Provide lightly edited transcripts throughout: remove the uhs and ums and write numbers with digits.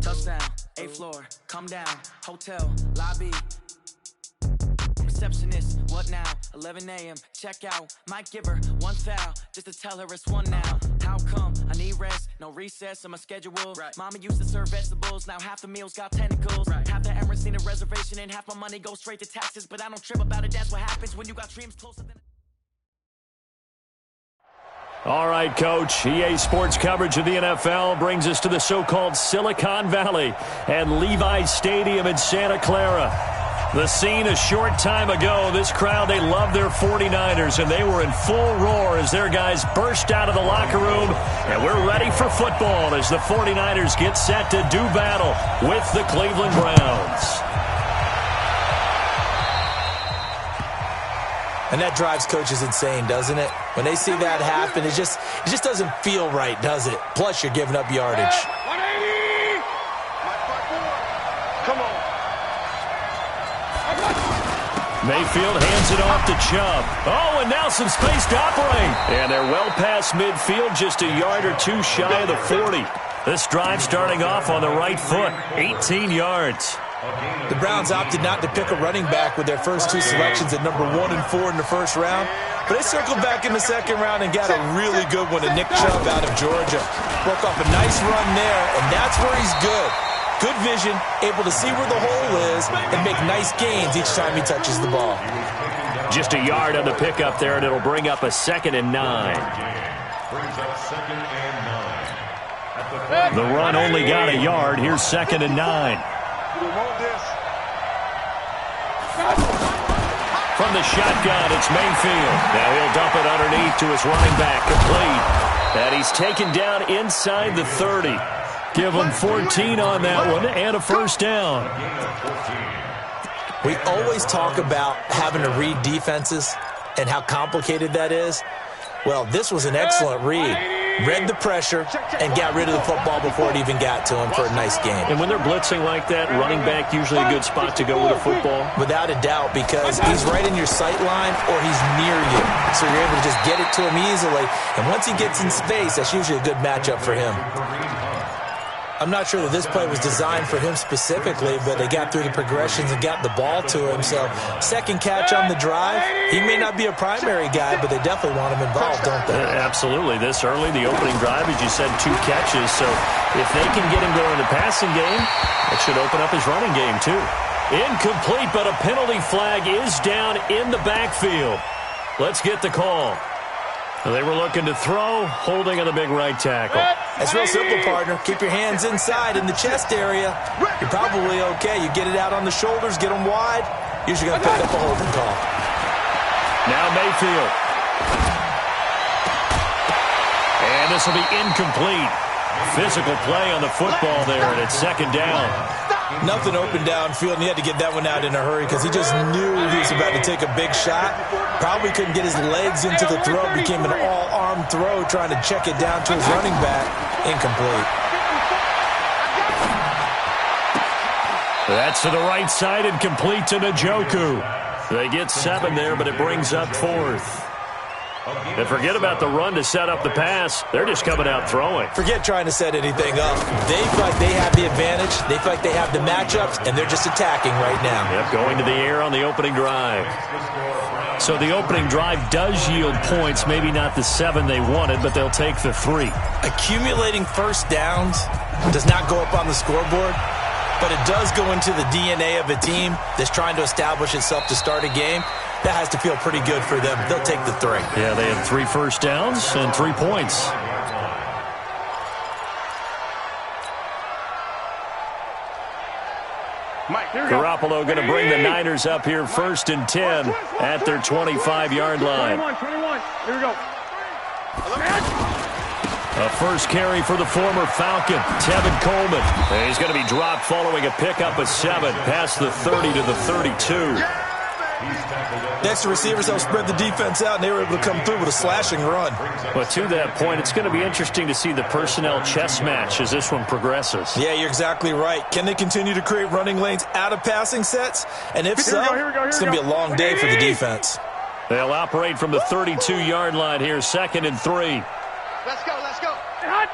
Touchdown, 8th floor, come down, hotel, lobby. Receptionist, what now? 11 a.m., check out. Might give her one foul, just to tell her it's one now. How come? I need rest, no recess in my schedule. Right. Mama used to serve vegetables, now half the meals got tentacles. Right. Half the Emirates need a reservation and half my money goes straight to taxes. But I don't trip about it, that's what happens when you got dreams closer than... All right, Coach. EA Sports coverage of the NFL brings us to the so-called Silicon Valley and Levi's Stadium in Santa Clara. The scene a short time ago, this crowd, they love their 49ers, and they were in full roar as their guys burst out of the locker room. And we're ready for football as the 49ers get set to do battle with the Cleveland Browns. And that drives coaches insane, doesn't it? When they see that happen, it just doesn't feel right, does it? Plus, you're giving up yardage. 180! Come on. Mayfield hands it off to Chubb. Oh, and now some space to operate. And they're well past midfield, just a yard or two shy of the 40. This drive starting off on the right foot, 18 yards. The Browns opted not to pick a running back with their first two selections at number 1 and 4 in the first round. But they circled back in the second round and got a really good one to Nick Chubb out of Georgia. Broke off a nice run there, and that's where he's good. Good vision, able to see where the hole is, and make nice gains each time he touches the ball. Just a yard on the pickup there, and it'll bring up a 2nd and 9. The run only got a yard. Here's 2nd and 9. From the shotgun, it's Mayfield. Now he'll dump it underneath to his running back, complete. And he's taken down inside the 30. Give him 14 on that one and a first down. We always talk about having to read defenses and how complicated that is. Well, this was an excellent read. Read the pressure and got rid of the football before it even got to him for a nice game. And when they're blitzing like that, running back usually a good spot to go with a football? Without a doubt, because he's right in your sight line or he's near you. So you're able to just get it to him easily. And once he gets in space, that's usually a good matchup for him. I'm not sure that this play was designed for him specifically, but they got through the progressions and got the ball to him. So, second catch on the drive. He may not be a primary guy, but they definitely want him involved, don't they? Absolutely. This early, the opening drive, as you said, 2 catches. So, if they can get him going in the passing game, it should open up his running game, too. Incomplete, but a penalty flag is down in the backfield. Let's get the call. They were looking to throw, holding on the big right tackle. That's real simple, partner. Keep your hands inside in the chest area. You're probably okay. You get it out on the shoulders, get them wide. Usually going to pick up a holding call. Now Mayfield. And this will be incomplete. Physical play on the football there, and it's 2nd down. Nothing open downfield, and he had to get that one out in a hurry because he just knew he was about to take a big shot. Probably couldn't get his legs into the throw. Became an all-arm throw trying to check it down to his running back. Incomplete. That's to the right side and complete to Njoku. They get 7 there, but it brings up 4th. And forget about the run to set up the pass. They're just coming out throwing. Forget trying to set anything up. They feel like they have the advantage. They feel like they have the matchups, and they're just attacking right now. Yep, going to the air on the opening drive. So the opening drive does yield points. Maybe not the 7 they wanted, but they'll take the 3. Accumulating first downs does not go up on the scoreboard, but it does go into the DNA of a team that's trying to establish itself to start a game. That has to feel pretty good for them. They'll take the 3. Yeah, they had 3 first downs and 3 points. Garoppolo going to bring the Niners up here 1st and 10 at their 25-yard line. 21. Here we go. A first carry for the former Falcon, Tevin Coleman. And he's going to be dropped following a pickup of 7 past the 30 to the 32. Next to receivers, they'll spread the defense out, and they were able to come through with a slashing run. But to that point, it's going to be interesting to see the personnel chess match as this one progresses. Yeah, you're exactly right. Can they continue to create running lanes out of passing sets? And if so, it's going to be a long day for the defense. They'll operate from the 32-yard line here, 2nd and 3. Let's go, let's go. Get hot.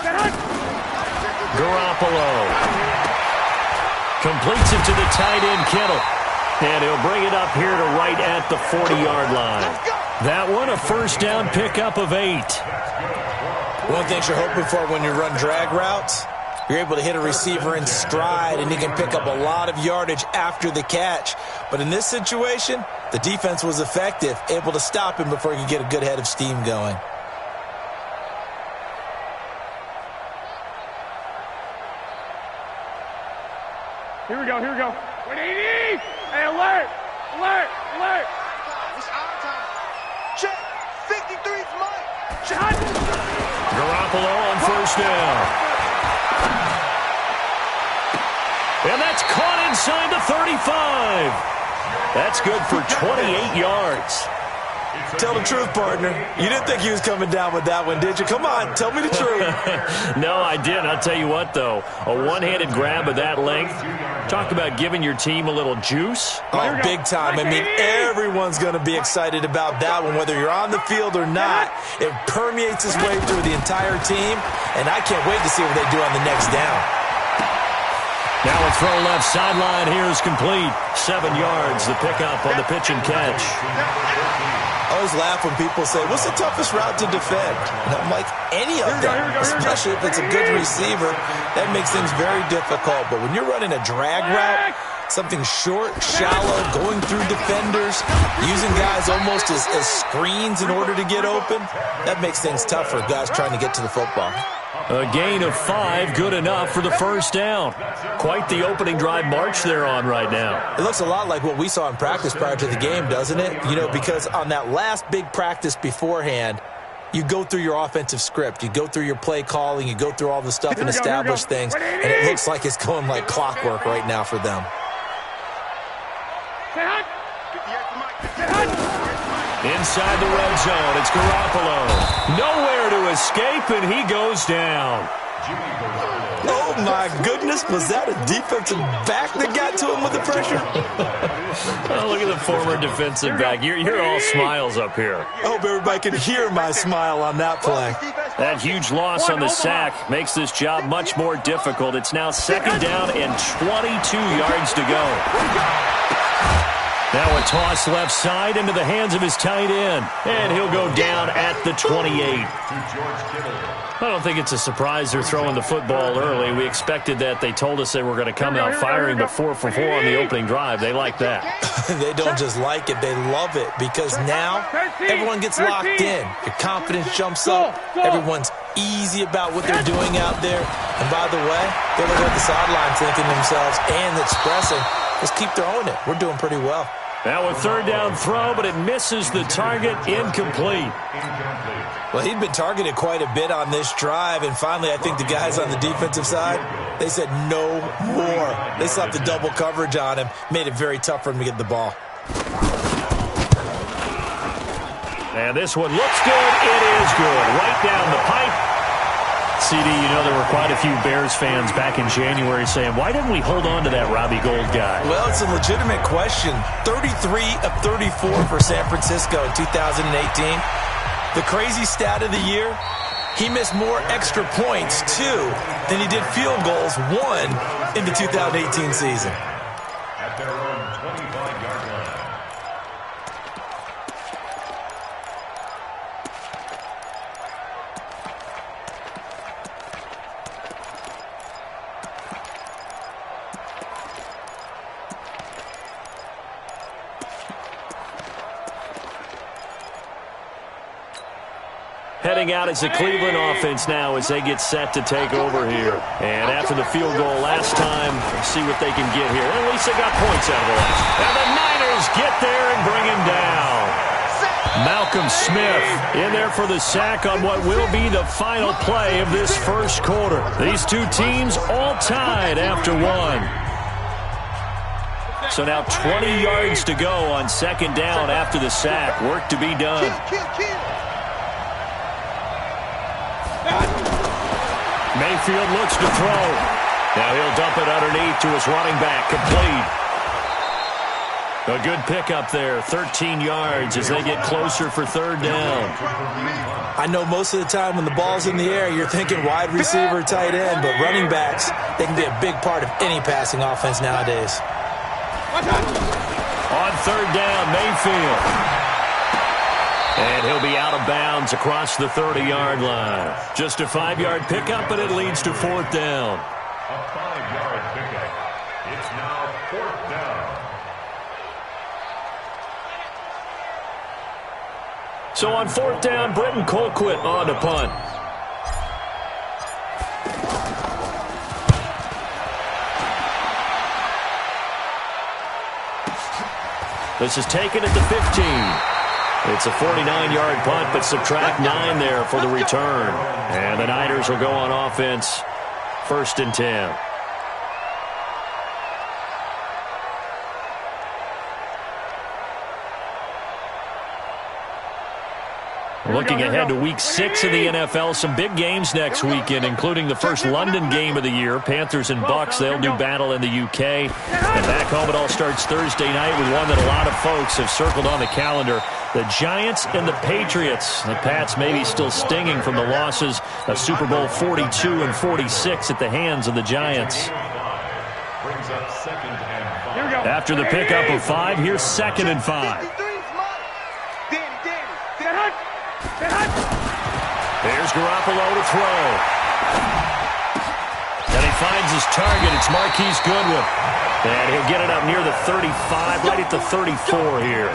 Get hot. Garoppolo completes it to the tight end, Kittle. And he'll bring it up here to right at the 40-yard line. That one, a first down pickup of 8. One thing you're hoping for when you run drag routes, you're able to hit a receiver in stride, and he can pick up a lot of yardage after the catch. But in this situation, the defense was effective, able to stop him before he could get a good head of steam going. Here we go, here we go. 180! Hey, alert! Alert! Alert! It's our time. Check! 53's mine! Shot! Garoppolo on first down. And that's caught inside the 35. That's good for 28 yards. Tell the truth, partner. You didn't think he was coming down with that one, did you? Come on, tell me the truth. No, I didn't. I'll tell you what, though. A one-handed grab of that length. Talk about giving your team a little juice. Oh, big time. I mean, everyone's going to be excited about that one, whether you're on the field or not. It permeates its way through the entire team, and I can't wait to see what they do on the next down. Now a throw left sideline here is complete. 7 yards, the pickup on the pitch and catch. I always laugh when people say, what's the toughest route to defend? And I'm like, any of them, especially if it's a good receiver. That makes things very difficult. But when you're running a drag route, something short, shallow, going through defenders, using guys almost as screens in order to get open, that makes things tough for guys trying to get to the football. A gain of 5, good enough for the first down. Quite the opening drive march they're on right now. It looks a lot like what we saw in practice prior to the game, doesn't it? You know, because on that last big practice beforehand, you go through your offensive script. You go through your play calling. You go through all the stuff and establish things. And it looks like it's going like clockwork right now for them. Inside the red zone, it's Garoppolo. Nowhere to escape, and he goes down. Oh, my goodness. Was that a defensive back that got to him with the pressure? Oh, look at the former defensive back. You're all smiles up here. I hope everybody can hear my smile on that play. That huge loss on the sack makes this job much more difficult. It's now second down and 22 yards to go. Now a toss left side into the hands of his tight end. And he'll go down at the 28. I don't think it's a surprise they're throwing the football early. We expected that. They told us they were going to come out firing, but 4 for 4 on the opening drive. They like that. They don't just like it. They love it because now everyone gets locked in. Your confidence jumps up. Everyone's easy about what they're doing out there. And by the way, they're looking at the sidelines thinking to themselves and expressing, just keep throwing it. We're doing pretty well. Now a third down throw, but it misses the target. Incomplete. Well, he'd been targeted quite a bit on this drive, and finally I think the guys on the defensive side, they said no more. They slapped the double coverage on him, made it very tough for him to get the ball. And this one looks good. It is good. Right down the pipe. CD, you know there were quite a few Bears fans back in January saying, why didn't we hold on to that Robbie Gould guy? Well, it's a legitimate question. 33 of 34 for San Francisco in 2018. The crazy stat of the year, he missed more extra points, 2, than he did field goals, 1, in the 2018 season. At their own 25-yard line. Heading out as the Cleveland offense now as they get set to take over here. And after the field goal last time, we'll see what they can get here. At least they got points out of the last. And the Niners get there and bring him down. Malcolm Smith in there for the sack on what will be the final play of this first quarter. These two teams all tied after 1. So now 20 yards to go on second down after the sack. Work to be done. Mayfield looks to throw. Now he'll dump it underneath to his running back. Complete. A good pickup there, 13 yards as they get closer for third down. I know most of the time when the ball's in the air, you're thinking wide receiver, tight end, but running backs, they can be a big part of any passing offense nowadays. On third down, Mayfield. And he'll be out of bounds across the 30-yard line. Just a 5-yard pickup, but it leads to fourth down. A 5-yard pickup. It's now fourth down. So on fourth down, Britton Colquitt on to punt. This is taken at the 15. It's a 49-yard punt, but subtract 9 there for the return. And the Niners will go on offense, 1st and 10. Looking ahead to Week 6 of the NFL, some big games next weekend, including the first London game of the year. Panthers and Bucks, they'll do battle in the UK. And back home, it all starts Thursday night with one that a lot of folks have circled on the calendar. The Giants and the Patriots. The Pats maybe still stinging from the losses of Super Bowl 42 and 46 at the hands of the Giants. After the pickup of 5, here's 2nd and 5. There's Garoppolo to throw. And he finds his target. It's Marquise Goodwin. And he'll get it up near the 35, right at the 34 here.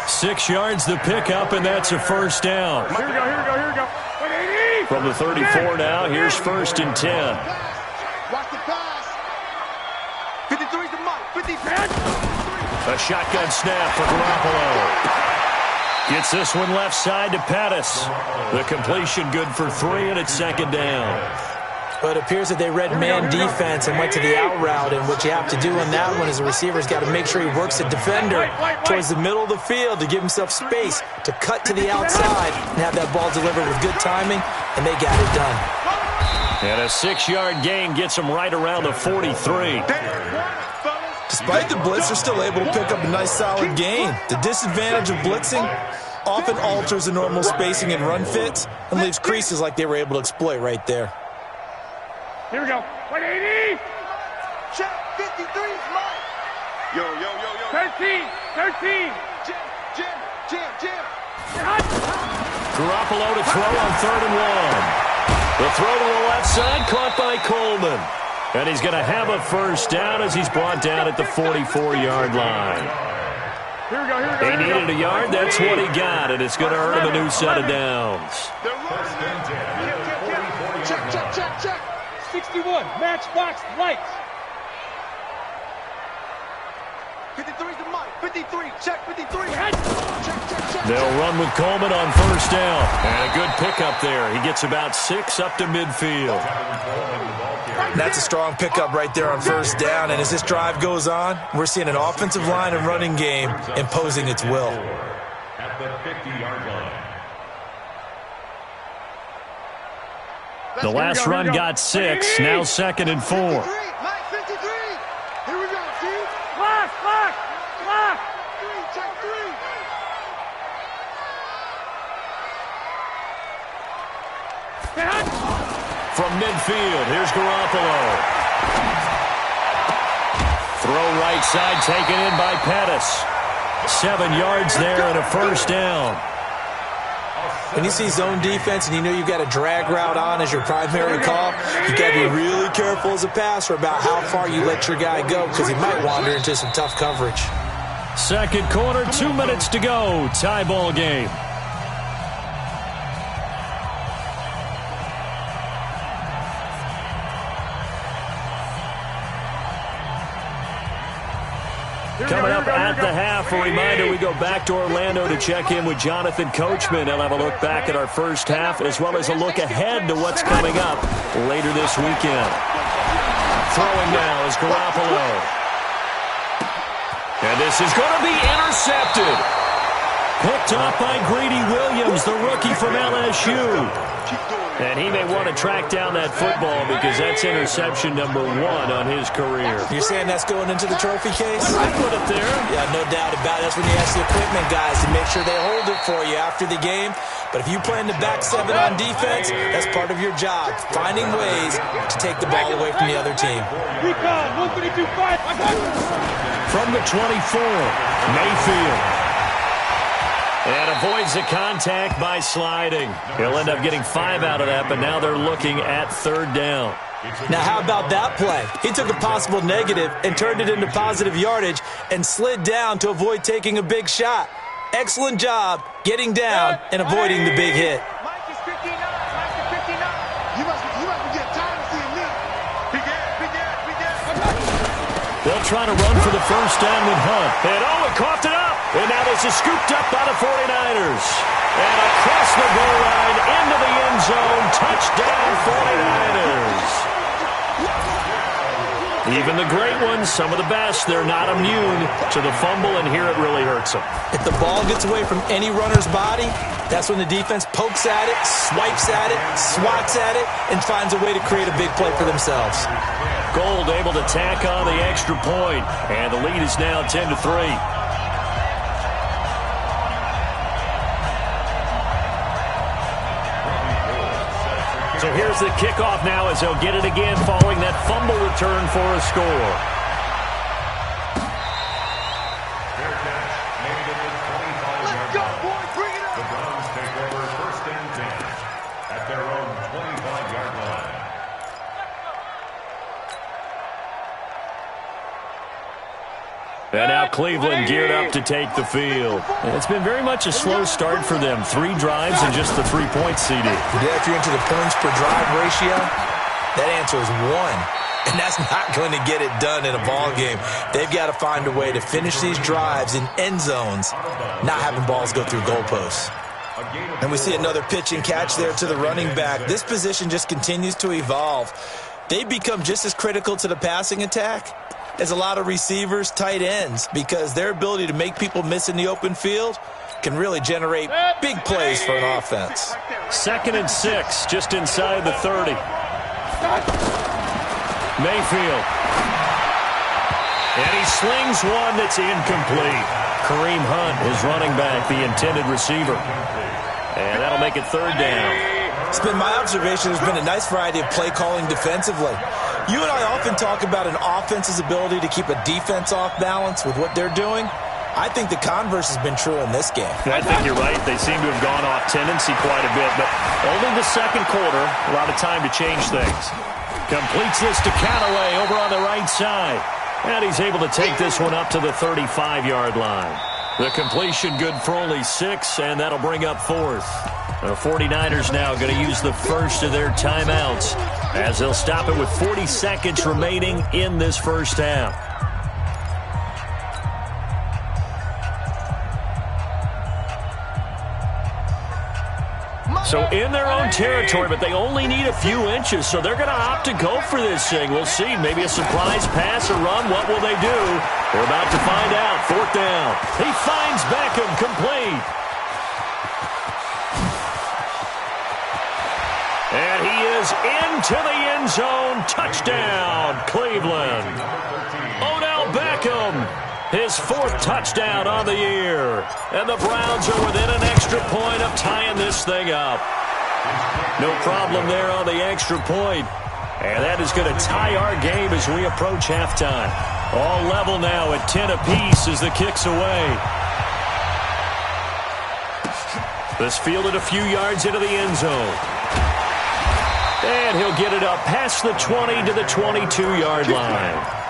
6 yards the pickup, and that's a first down. Here we go. From the 34 now, here's 1st and 10. Watch the pass. 53's the mark. 53. A shotgun snap for Garoppolo. Gets this one left side to Pettis. The completion good for 3, and it's 2nd down. But it appears that they read man defense and went to the out route, and what you have to do on that one is the receiver's got to make sure he works the defender towards the middle of the field to give himself space to cut to the outside and have that ball delivered with good timing, and they got it done. And a 6-yard gain gets him right around the 43. Despite the blitz, they're still able to pick up a nice solid gain. The disadvantage of blitzing often alters the normal spacing and run fits and leaves creases like they were able to exploit right there. Here we go. 180. Check. 53's mine. Yo. 13. Jim. Garoppolo to throw on 3rd and 1. The throw to the left side, caught by Coleman. And he's going to have a first down as he's brought down at the 44-yard line. Here we go. He needed a yard. That's what he got, and it's going to earn him a new set of downs. Check. 61. Matchbox lights. 53's the mark. 53. Check. 53. Check. They'll run with Coleman on 1st down. And a good pickup there. He gets about 6 up to midfield. That's a strong pickup right there on 1st down, and as this drive goes on, we're seeing an offensive line and running game imposing its will. At the 50-yard line. The last run got 6. Now 2nd and 4. 53. Here we go, Steve. Block. Check 3. From midfield, here's Garoppolo. Throw right side taken in by Pettis. 7 yards there and a first down. When you see zone defense and you know you've got a drag route on as your primary call, you got to be really careful as a passer about how far you let your guy go because he might wander into some tough coverage. 2nd quarter, 2 minutes to go. Tie ball game. Coming up at the half, a reminder, we go back to Orlando to check in with Jonathan Coachman. He'll have a look back at our first half as well as a look ahead to what's coming up later this weekend. Throwing now is Garoppolo. And this is going to be intercepted. Picked up by Greedy Williams, the rookie from LSU. And he may want to track down that football because that's interception number 1 on his career. You're saying that's going into the trophy case? I put it there. Yeah, no doubt about it. That's when you ask the equipment guys to make sure they hold it for you after the game. But if you play in the back 7 on defense, that's part of your job, finding ways to take the ball away from the other team. From the 24, Mayfield. And avoids the contact by sliding. He'll end up getting 5 out of that, but now they're looking at 3rd down. Now, how about that play? He took a possible negative and turned it into positive yardage and slid down to avoid taking a big shot. Excellent job getting down and avoiding the big hit. Mike is 59. Mike is 59. You must be getting tired of seeing me. They'll try to run for the first down with Hunt. And it coughed it up. And now this is scooped up by the 49ers. And across the goal line into the end zone. Touchdown 49ers. Even the great ones, some of the best, they're not immune to the fumble, and here it really hurts them. If the ball gets away from any runner's body, that's when the defense pokes at it, swipes at it, swats at it, and finds a way to create a big play for themselves. Gold able to tack on the extra point, and the lead is now 10-3. So here's the kickoff now as they'll get it again following that fumble return for a score. Let's go, boys. Bring it up. The Browns take over 1st and 10 at their own 25-yard line. And now Cleveland geared up to take the field. And it's been very much a slow start for them. 3 drives and just the 3 points, CD. Yeah, if you're into the points per drive ratio, that answer is 1. And that's not going to get it done in a ball game. They've got to find a way to finish these drives in end zones, not having balls go through goalposts. And we see another pitch and catch there to the running back. This position just continues to evolve. They become just as critical to the passing attack as a lot of receivers, tight ends, because their ability to make people miss in the open field can really generate big plays for an offense. 2nd and 6, just inside the 30. Mayfield. And he slings one that's incomplete. Kareem Hunt is running back, the intended receiver. And that'll make it 3rd down. It's been my observation there's been a nice variety of play calling defensively. You and I often talk about an offense's ability to keep a defense off balance with what they're doing. I think the converse has been true in this game. I think you're right. They seem to have gone off tendency quite a bit, but only the 2nd quarter, a lot of time to change things. Completes this to Callaway over on the right side. And he's able to take this one up to the 35-yard line. The completion good for only 6, and that'll bring up 4th. The 49ers now going to use the first of their timeouts as they'll stop it with 40 seconds remaining in this first half. So in their own territory, but they only need a few inches, so they're going to opt to go for this thing. We'll see. Maybe a surprise pass or run. What will they do? We're about to find out. 4th down. He finds Beckham complete. And he is into the end zone. Touchdown, Cleveland. Odell Beckham, his 4th touchdown on the year. And the Browns are within an extra point of tying this thing up. No problem there on the extra point. And that is going to tie our game as we approach halftime. All level now at 10 apiece as the kick's away. This fielded a few yards into the end zone. And he'll get it up past the 20 to the 22-yard line.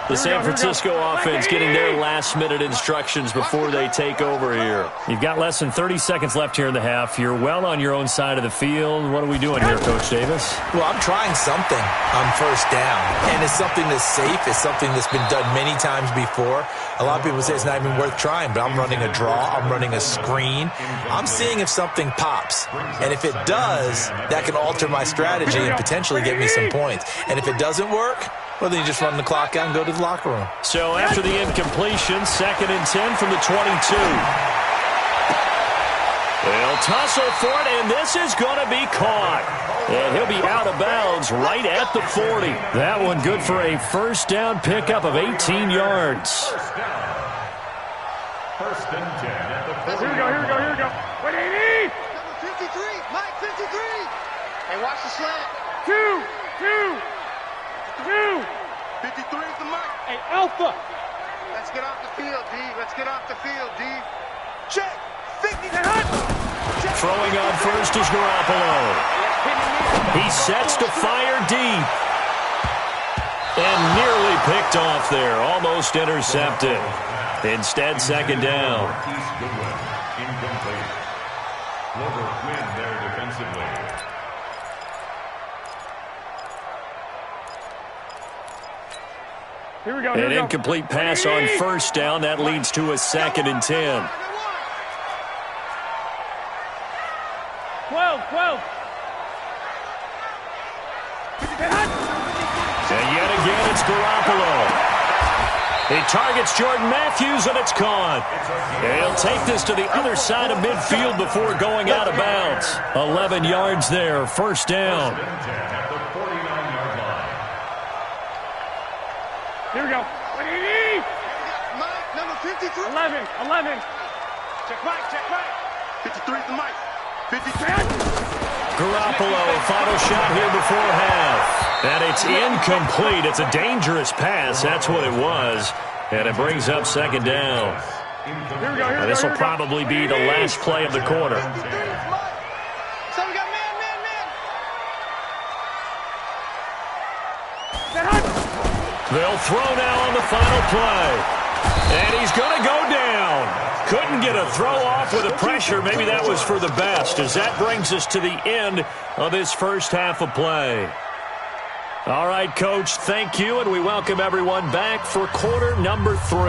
The San Francisco offense getting their last-minute instructions before they take over here. You've got less than 30 seconds left here in the half. You're well on your own side of the field. What are we doing here, Coach Davis? Well, I'm trying something on 1st down, and it's something that's safe. It's something that's been done many times before. A lot of people say it's not even worth trying, but I'm running a draw. I'm running a screen. I'm seeing if something pops, and if it does, that can alter my strategy and potentially get me some points. And if it doesn't work, Well, then you just run the clock out and go to the locker room. So after the incompletion, 2nd and 10 from the 22. They'll tussle for it, and this is going to be caught. And he'll be out of bounds right at the 40. That one good for a first down pickup of 18 yards. First and 10 at the 40. Here we go. 180! Number 53, Mike 53. Hey, watch the slant. 2. 53 is the Mike. Hey, Alpha. Let's get off the field, D. Let's get off the field, D. Check. 50. Throwing on first is Garoppolo. He sets to fire deep. And nearly picked off there. Almost intercepted. Instead, 2nd down. Incomplete. Glover win there defensively. Here we go. An incomplete pass on first down. That leads to a 2nd and 10. 12. And yet again, it's Garoppolo. He targets Jordan Matthews, and it's caught. And he'll take this to the other side of midfield before going out of bounds. 11 yards there, first down. First and 10 at the 49-yard line. Here we go. 180! Mike, number 53. 11. Check Mike. 53 is the Mike. 53. Garoppolo, final shot here before half. And it's incomplete. It's a dangerous pass. That's what it was. And it brings up 2nd down. Here we go. This will probably be the last play of the quarter. So we got man. They'll throw now on the final play. And he's going to go down. Couldn't get a throw off with the pressure. Maybe that was for the best, as that brings us to the end of this first half of play. All right, Coach, thank you, and we welcome everyone back for quarter number 3.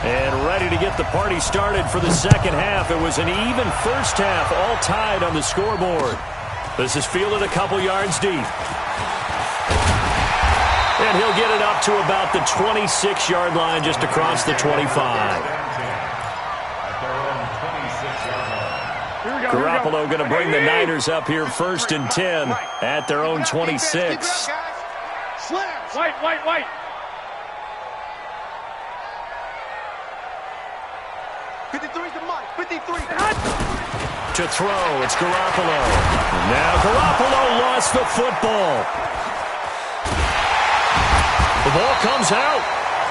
And ready to get the party started for the second half. It was an even first half, all tied on the scoreboard. This is fielded a couple yards deep. And he'll get it up to about the 26-yard line, just across the 25. Garoppolo going to bring the Niners up here 1st and 10 at their own 26. White. 53's the Mike. 53. To throw, it's Garoppolo. Now Garoppolo lost the football. The ball comes out.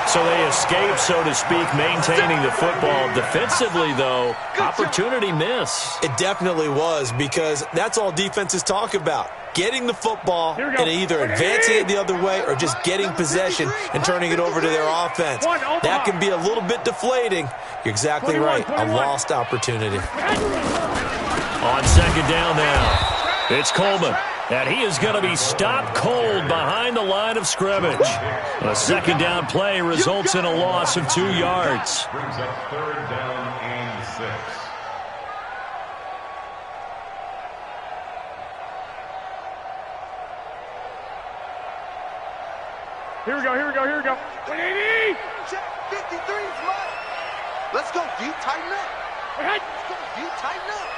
So they escape, so to speak, maintaining the football. Defensively, though, opportunity miss. It definitely was, because that's all defenses talk about. Getting the football and either advancing it the other way or just getting possession and turning it over to their offense. That can be a little bit deflating. You're exactly right. A lost opportunity. On 2nd down now, it's Coleman. And he is going to be stopped cold behind the line of scrimmage. A 2nd down play results in a loss of 2 yards. Brings up 3rd down and 6. Here we go. 180! Check. 53's Mike. Let's go, D. Tighten up. Let's go, D. Tighten up.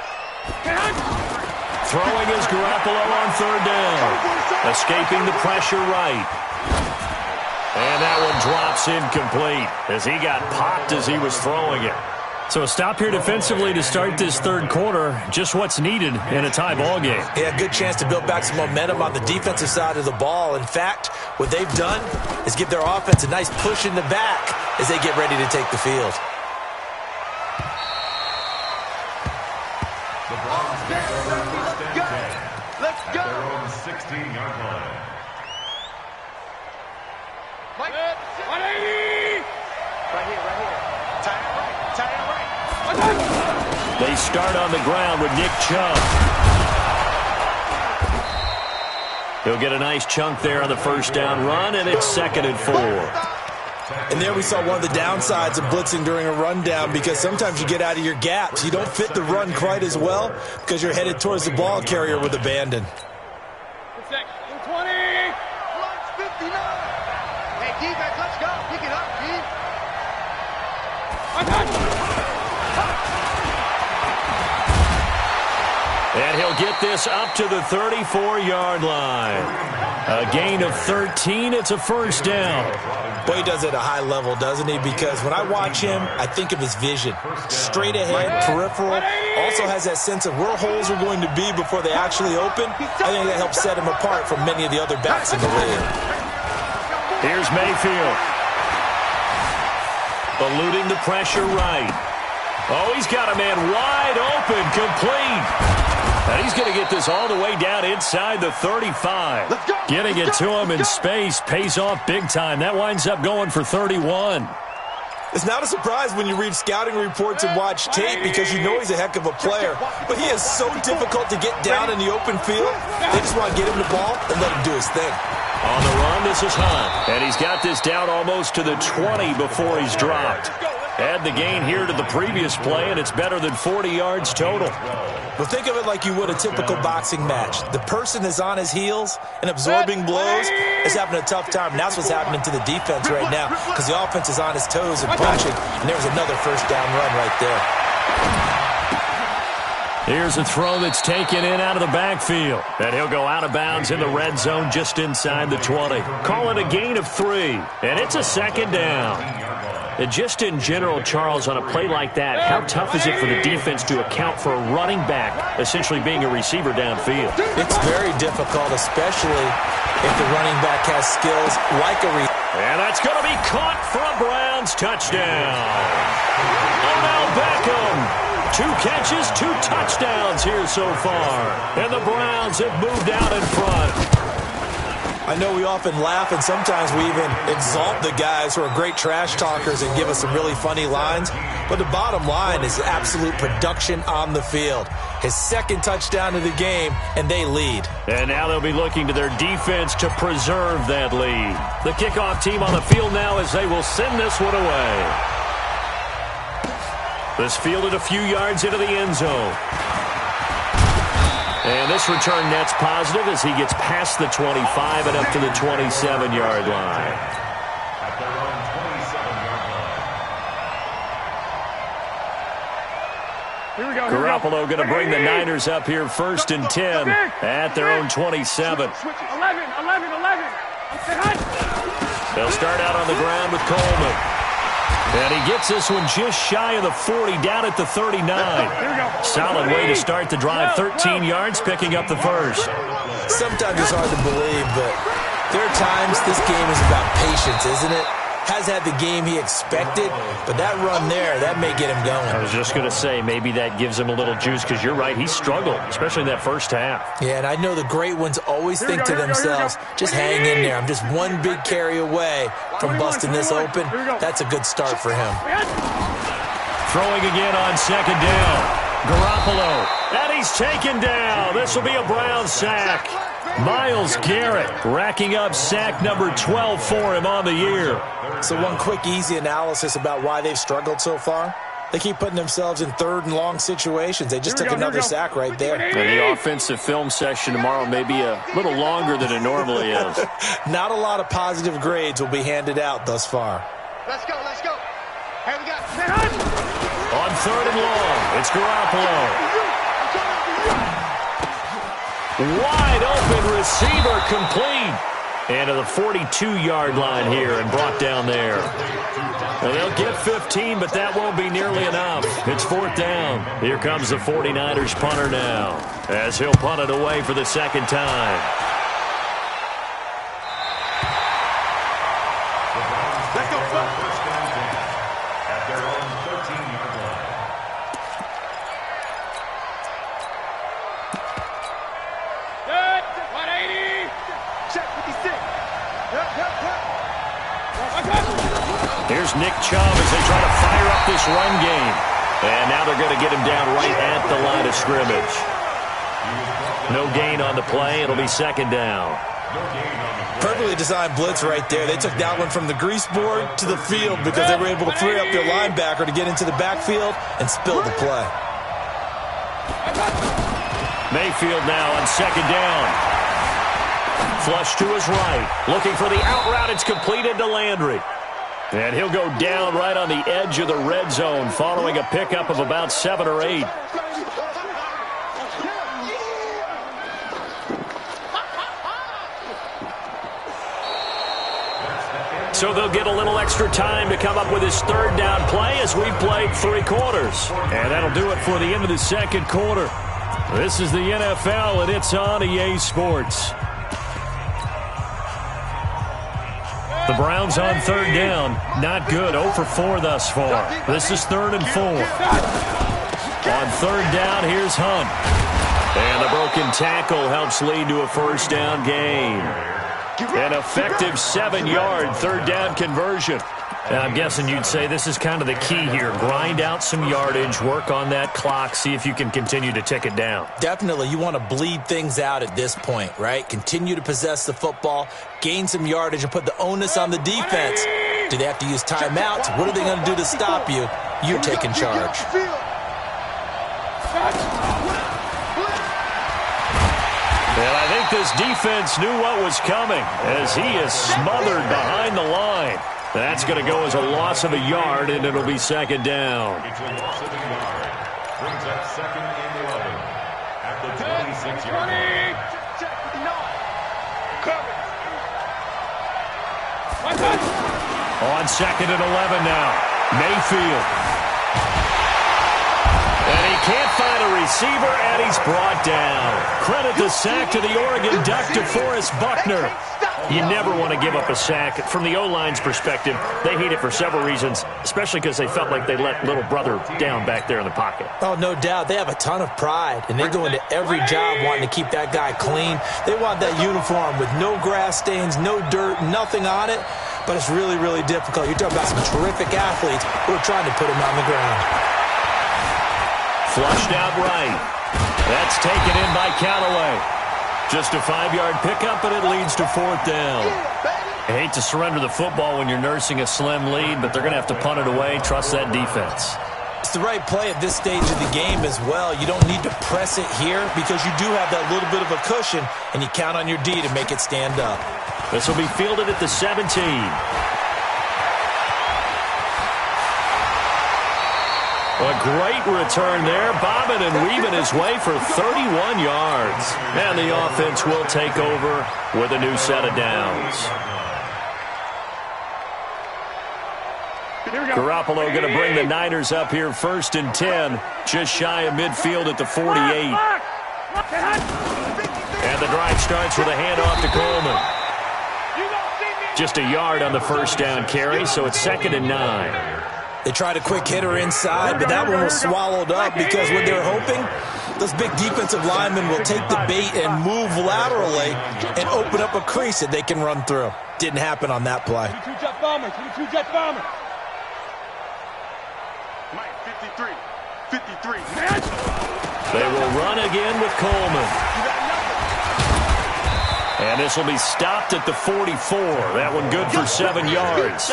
Throwing is Garoppolo on 3rd down. Escaping the pressure right. And that one drops incomplete as he got popped as he was throwing it. So a stop here defensively to start this 3rd quarter. Just what's needed in a tie ball game. Yeah, good chance to build back some momentum on the defensive side of the ball. In fact, what they've done is give their offense a nice push in the back as they get ready to take the field. Let's go. Their own 16-yard line. Mike. 180! Right here. Tie it right. They start on the ground with Nick Chubb. He'll get a nice chunk there on the 1st down run, and it's 2nd and 4. And there we saw one of the downsides of blitzing during a rundown, because sometimes you get out of your gaps. You don't fit the run quite as well because you're headed towards the ball carrier with abandon. 20. 59. Hey, defense, let's go. Pick it up, G. And he'll get this up to the 34-yard line. A gain of 13. It's a first down. Boy, he does it at a high level, doesn't he? Because when I watch him, I think of his vision. Straight ahead, peripheral. Also has that sense of where holes are going to be before they actually open. I think that helps set him apart from many of the other backs in the league. Here's Mayfield. Eluding the pressure right. Oh, he's got a man wide open, complete. And he's going to get this all the way down inside the 35. Getting it to him in space pays off big time. That winds up going for 31. It's not a surprise when you read scouting reports and watch tape, because you know he's a heck of a player. But he is so difficult to get down in the open field. They just want to get him the ball and let him do his thing. On the run, this is Hunt. And he's got this down almost to the 20 before he's dropped. Add the gain here to the previous play, and it's better than 40 yards total. Well, think of it like you would a typical boxing match. The person is on his heels and absorbing blows is having a tough time. And that's what's happening to the defense right now, because the offense is on his toes and punching, and there's another first down run right there. Here's a throw that's taken in out of the backfield. And he'll go out of bounds in the red zone just inside the 20. Call it a gain of 3, and it's a second down. And just in general, Charles, on a play like that, how tough is it for the defense to account for a running back essentially being a receiver downfield? It's very difficult, especially if the running back has skills like a And that's going to be caught for a Browns touchdown. Odell Beckham. 2 catches, 2 touchdowns here so far. And the Browns have moved out in front. I know we often laugh, and sometimes we even exalt the guys who are great trash talkers and give us some really funny lines. But the bottom line is absolute production on the field. His second touchdown of the game, and they lead. And now they'll be looking to their defense to preserve that lead. The kickoff team on the field now as they will send this one away. This fielded a few yards into the end zone. And this return net's positive as he gets past the 25 and up to the 27-yard line. At their own 27-yard line. Here we go. Garoppolo going to bring the Niners up here first and 10 at their own 27. 11. They'll start out on the ground with Coleman. And he gets this one just shy of the 40, down at the 39. Solid way to start the drive. 13 yards, picking up the first. Sometimes it's hard to believe, but there are times this game is about patience, isn't it? Has had the game he expected, but that run there, that may get him going. I was just going to say, maybe that gives him a little juice, because you're right, he struggled, especially in that first half. Yeah, and I know the great ones always think to themselves, just hang in there. I'm just one big carry away from busting this open. That's a good start for him. Throwing again on second down. Garoppolo, and he's taken down. This will be a Brown sack. Myles Garrett racking up sack number 12 for him on the year. So one quick, easy analysis about why they've struggled so far. They keep putting themselves in third and long situations. They just took another sack right there. And the offensive film session tomorrow may be a little longer than it normally is. Not a lot of positive grades will be handed out thus far. Let's go. Here we go. On third and long, it's Garoppolo. Wide open receiver, complete. And to the 42-yard line here and brought down there. And they'll get 15, but that won't be nearly enough. It's fourth down. Here comes the 49ers punter now, as he'll punt it away for the second time. Let's go. First down at their own 13-yard line. Good. 180. Check 56. Here's Nick Chubb as they try to fire up this run game. And now they're going to get him down right at the line of scrimmage. No gain on the play. It'll be second down. Perfectly designed blitz right there. They took that one from the grease board to the field because they were able to free up their linebacker to get into the backfield and spill the play. Mayfield now on second down. Flush to his right. Looking for the out route. It's completed to Landry. And he'll go down right on the edge of the red zone following a pickup of about 7 or 8. So they'll get a little extra time to come up with his third down play as we've played 3 quarters. And that'll do it for the end of the second quarter. This is the NFL, and it's on EA Sports. The Browns on third down. Not good. 0 for 4 thus far. This is 3rd and 4. On third down, here's Hunt. And the broken tackle helps lead to a first down gain. An effective 7-yard third down conversion. I'm guessing you'd say this is kind of the key here. Grind out some yardage, work on that clock, see if you can continue to tick it down. Definitely. You want to bleed things out at this point, right? Continue to possess the football, gain some yardage, and put the onus on the defense. Do they have to use timeouts? What are they going to do to stop you? You're taking charge. And I think this defense knew what was coming as he is smothered behind the line. That's going to go as a loss of a yard, and it'll be second down. It's a loss of a yard. Brings up 2nd and 11 at the 26-yard line. On 2nd and 11 now. Mayfield. And he can't find a receiver, and he's brought down. Credit the sack to the Oregon Duck, DeForest Buckner. You never want to give up a sack. From the O-line's perspective, they hate it for several reasons, especially because they felt like they let little brother down back there in the pocket. Oh, no doubt. They have a ton of pride, and they go into every job wanting to keep that guy clean. They want that uniform with no grass stains, no dirt, nothing on it, but it's really, really difficult. You're talking about some terrific athletes who are trying to put him on the ground. Flushed out right. That's taken in by Callaway. Just a 5-yard pickup, and it leads to 4th down. I hate to surrender the football when you're nursing a slim lead, but they're going to have to punt it away. Trust that defense. It's the right play at this stage of the game as well. You don't need to press it here because you do have that little bit of a cushion, and you count on your D to make it stand up. This will be fielded at the 17. A great return there, bobbing and weaving his way for 31 yards. And the offense will take over with a new set of downs. Garoppolo going to bring the Niners up here 1st and 10, just shy of midfield at the 48. And the drive starts with a handoff to Coleman. Just a yard on the first down carry, so it's 2nd and 9. They tried a quick hitter inside, but that one was swallowed up because what they're hoping, those big defensive linemen will take the bait and move laterally and open up a crease that they can run through. Didn't happen on that play. Mike, 53. They will run again with Coleman. And this will be stopped at the 44. That one good for 7 yards.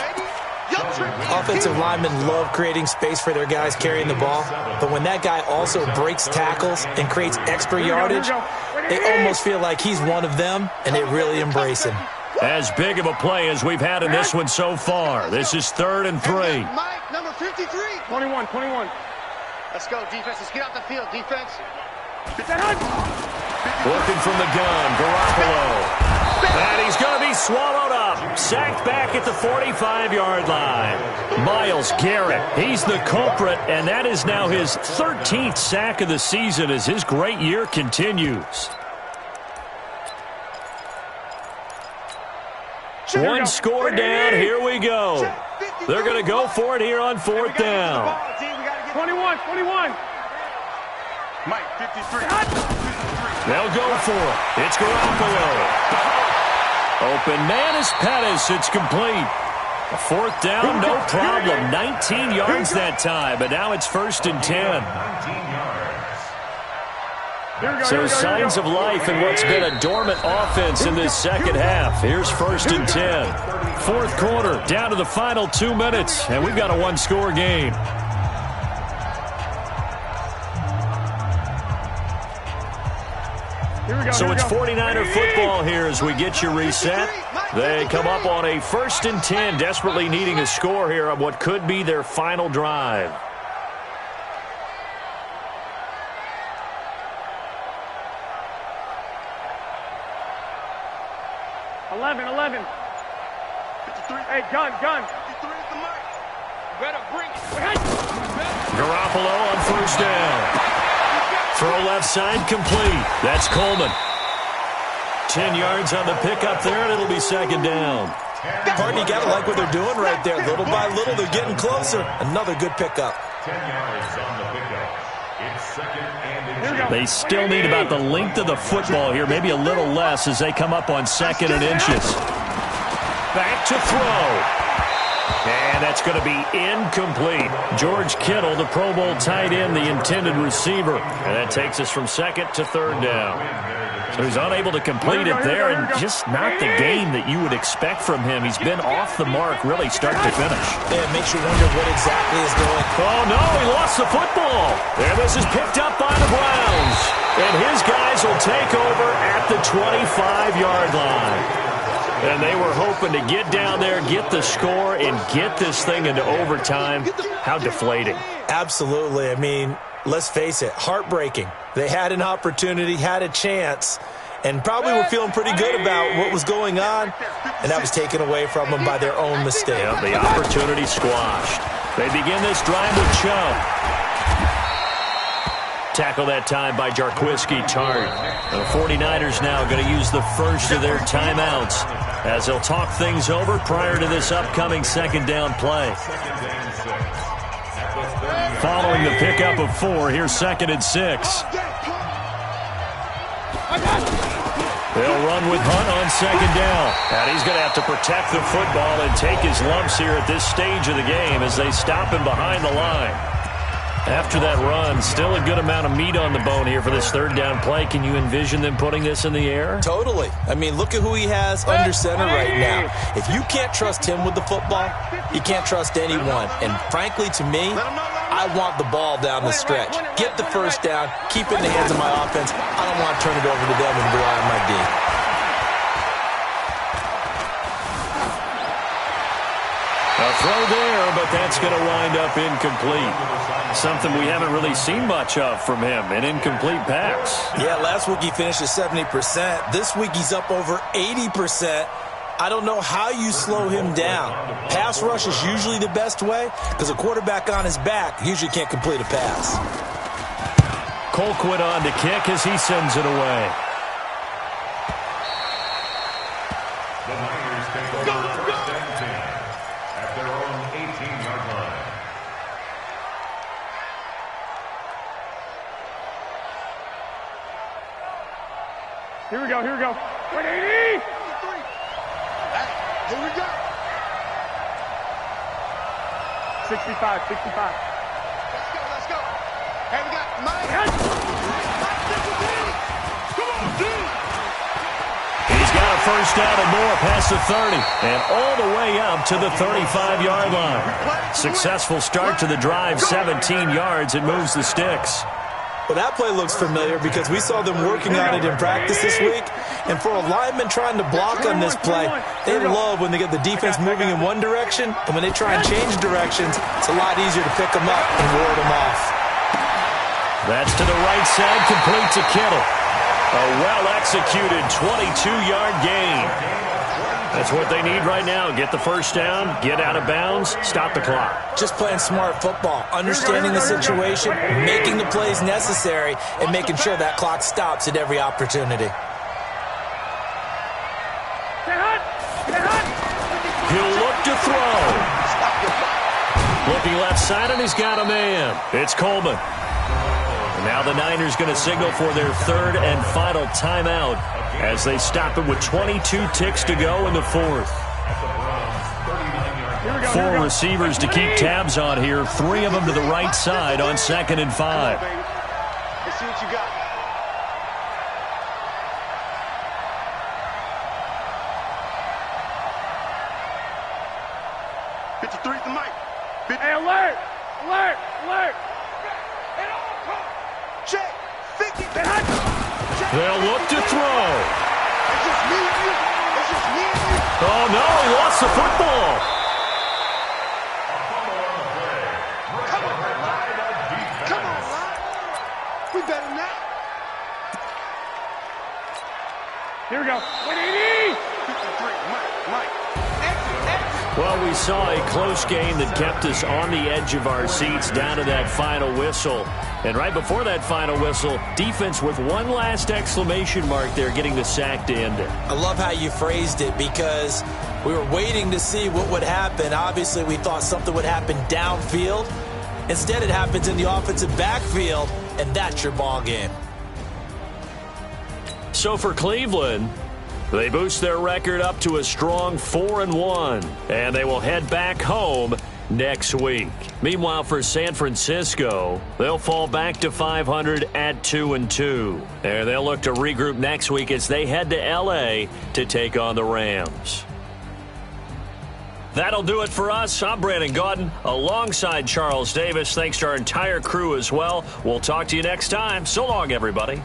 Offensive linemen love creating space for their guys carrying the ball, but when that guy also breaks tackles and creates extra yardage, they almost feel like he's one of them, and they really embrace him. As big of a play as we've had in this one so far. This is 3rd and 3. Mike, number 53. 21. Let's go, defense. Let's get out the field, defense. Looking from the gun, Garoppolo. And he's going to be swallowed up. Sacked back at the 45-yard line. Myles Garrett, he's the culprit, and that is now his 13th sack of the season as his great year continues. One score down, here we go. They're going to go for it here on 4th down. 21. Mike, 53. They'll go for it. It's Garoppolo. Open man is Pettis. It's complete. A 4th down, no problem. 19 yards that time, but now it's 1st and 10. 19 yards. So signs of life in what's been a dormant offense in this second half. Here's 1st and 10. Fourth quarter, down to the final 2 minutes, and we've got a one-score game. So it's 49er football here as we get you reset. They come up on a 1st and 10, desperately needing a score here on what could be their final drive. Hey, gun. Garoppolo on 1st down. Throw left side complete. That's Coleman. 10 yards on the pickup there, and it'll be 2nd down. Partner, you got to like what they're doing right there. Little by little, they're getting closer. Another good pickup. 10 yards on the pickup. It's 2nd and They still need about the length of the football here, maybe a little less as they come up on 2nd and inches. Back to throw. And that's going to be incomplete. George Kittle, the Pro Bowl tight end, the intended receiver. And that takes us from 2nd to 3rd down. So he's unable to complete it there, and just not the game that you would expect from him. He's been off the mark, really, start to finish. Yeah, it makes you wonder what exactly is going on. Oh, no, he lost the football. And this is picked up by the Browns. And his guys will take over at the 25-yard line. And they were hoping to get down there, get the score, and get this thing into overtime. How deflating. Absolutely. I mean, let's face it, heartbreaking. They had an opportunity, had a chance, and probably were feeling pretty good about what was going on, and that was taken away from them by their own mistake. Yeah, the opportunity squashed. They begin this drive with Chubb. Tackle that time by Jarquiski Tart. The 49ers now going to use the first of their timeouts as they'll talk things over prior to this upcoming 2nd down play. Following the pickup of 4, here's 2nd and 6. They'll run with Hunt on 2nd down. And he's going to have to protect the football and take his lumps here at this stage of the game as they stop him behind the line. After that run, still a good amount of meat on the bone here for this 3rd down play. Can you envision them putting this in the air? Totally. I mean, look at who he has under center right now. If you can't trust him with the football, you can't trust anyone. And frankly, to me, I want the ball down the stretch. Get the 1st down, keep it in the hands of my offense. I don't want to turn it over to them and rely on my D. A throw there, but that's going to wind up incomplete. Something we haven't really seen much of from him, an incomplete pass. Yeah, last week he finished at 70%. This week he's up over 80%. I don't know how you slow him down. Pass rush is usually the best way because a quarterback on his back usually can't complete a pass. Colquitt on to kick as he sends it away. The Niners take over 1st and 10 at their own 18-yard line. Here we go. 180! Here we go. 65. Let's go. Hey, we got Mike. Come on, dude. He's got a 1st down and more past the 30 and all the way up to the 35-yard line. Successful start to the drive, 17 yards, and moves the sticks. Well, that play looks familiar because we saw them working on it in practice this week. And for a lineman trying to block on this play, they love when they get the defense moving in one direction. And when they try and change directions, it's a lot easier to pick them up and ward them off. That's to the right side, complete to Kittle. A well-executed 22-yard gain. That's what they need right now. Get the 1st down, get out of bounds, stop the clock. Just playing smart football, understanding the situation, making the plays necessary, and making sure that clock stops at every opportunity. He'll look to throw. Looking left side, and he's got a man. It's Coleman. And now the Niners going to signal for their 3rd and final timeout as they stop it with 22 ticks to go in the 4th. 4 receivers to keep tabs on here. 3 of them to the right side on 2nd and 5. Let's see what you got. 53's the mic. Hey, alert! Alert! Alert! Check. 50. They'll look to throw. It's just me and you. It's just me and you. Oh, no, he lost the football. Come on, Line. Come on, Line. We better than that. Here we go. 180! 53, Mike. Exit. Well, we saw a close game that kept us on the edge of our seats down to that final whistle. And right before that final whistle, defense with one last exclamation mark there, getting the sack to end it. I love how you phrased it because we were waiting to see what would happen. Obviously, we thought something would happen downfield. Instead, it happens in the offensive backfield, and that's your ball game. So for Cleveland, they boost their record up to a strong 4-1, and they will head back home next week. Meanwhile, for San Francisco, they'll fall back to 500 at 2-2. And they'll look to regroup next week as they head to L.A. to take on the Rams. That'll do it for us. I'm Brandon Gaudin alongside Charles Davis. Thanks to our entire crew as well. We'll talk to you next time. So long, everybody.